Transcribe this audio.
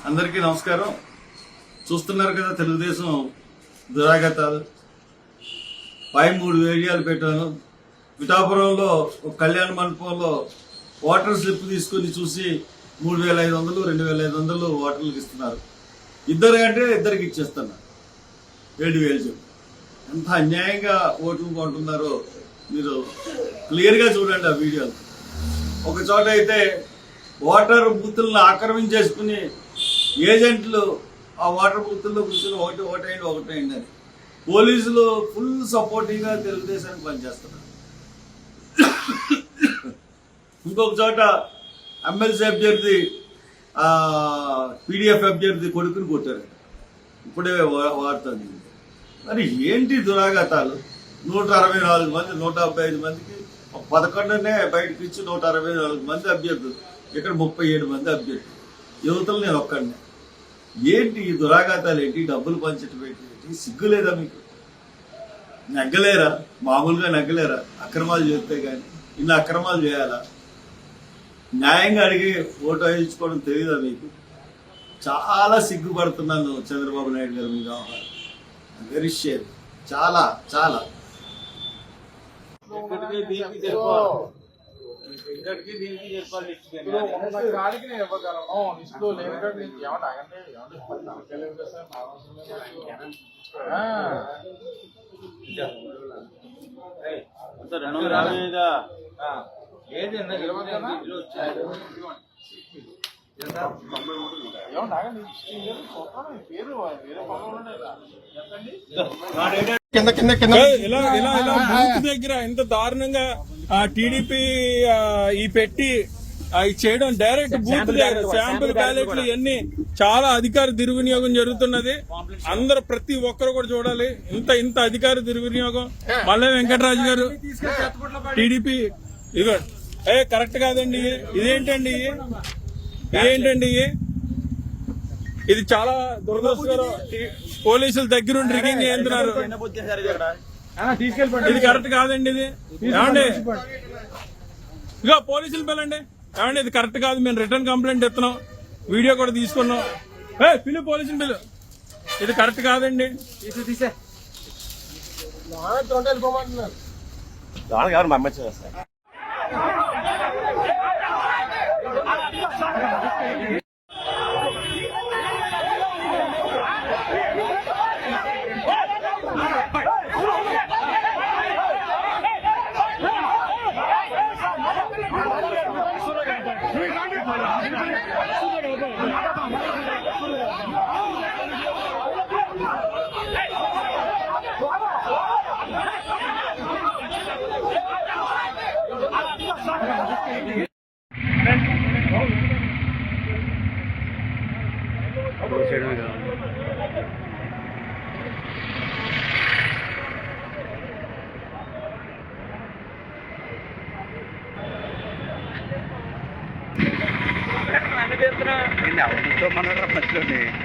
అందరికీ నమస్కారం. చూస్తున్నారు కదా తెలుగుదేశం దురాగతాలు. 3 ఏరియాలు పెట్టాను. పిఠాపురంలో ఒక కళ్యాణ మండపంలో వాటర్ స్లిప్ తీసుకుని చూసి 3,500 2,500 వాటర్లకు ఇస్తున్నారు. ఇద్దరు అంటే ఇద్దరికి ఇచ్చేస్తున్నారు 7,000 చెప్పి. ఎంత అన్యాయంగా ఓట్లు కొంటున్నారో మీరు క్లియర్గా చూడండి ఆ వీడియోలు. ఒక చోట అయితే వాటర్ బూతులను ఆక్రమించేసుకుని ఏజెంట్లు ఆ వాటర్ బూతుల్లో కూర్చొని ఒకటైంది అని పోలీసులు ఫుల్ సపోర్టివ్గా తెలుగుదేశానికి పనిచేస్తున్నారు. ఇంకొక చోట ఎమ్మెల్సీ అభ్యర్థి పీడిఎఫ్ అభ్యర్థి కొడుకుని కొట్టారు. ఇప్పుడే వాడుతుంది. మరి ఏంటి దురాఘాతాలు? 164 మంది 175 మందికి 11నే బయటకు ఇచ్చి 164 మంది అభ్యర్థులు. ఇక్కడ 37 మంది అభ్యర్థులు. యువతలు నేను ఒక్కడినే. ఏంటి ఈ దురాఘాతాలు? ఏంటి డబ్బులు పంచడం ఏంటి? సిగ్గు లేదా మీకు? నెగ్గలేరా? మామూలుగా నెగ్గలేరా? అక్రమాలు చేస్తే కానీ ఇన్ని అక్రమాలు చేయాలా? న్యాయంగా అడిగి ఓటు వేయించుకోవడం తెలియదా మీకు? చాలా సిగ్గుపడుతున్నాను చంద్రబాబు నాయుడు గారు మీ వ్యవహారం. Very share. చాలా చాలా దగ్గర ఎంత దారుణంగా టీడీపీ ఈ పెట్టి చేయడం, డైరెక్ట్ బూత్ దగ్గర శాంపుల్ బ్యాలెట్లు ఇవన్నీ చాలా అధికార దుర్వినియోగం జరుగుతున్నది. అందరూ ప్రతి ఒక్కరు కూడా చూడాలి. ఇంత అధికార దుర్వినియోగం. మళ్ళీ వెంకటరాజు గారు టీడీపీ ఇదిగో కరెక్ట్ కాదండి. ఇదేంటండి? ఇది చాలా దురదృష్టకరం. పోలీసుల దగ్గరుండి రిగింగ్ చేస్తున్నారు. ఇది కరెక్ట్ కాదండి. ఇది ఏమండి? ఇక పోలీసులు పిల్లండి. ఏమండి ఇది కరెక్ట్ కాదు. మేము రిటర్న్ కంప్లైంట్ ఇస్తున్నాం. వీడియో కూడా తీసుకున్నాం. పిలు పోలీసులు పిలు. ఇది కరెక్ట్ కాదండి. మన మధ్యలోనే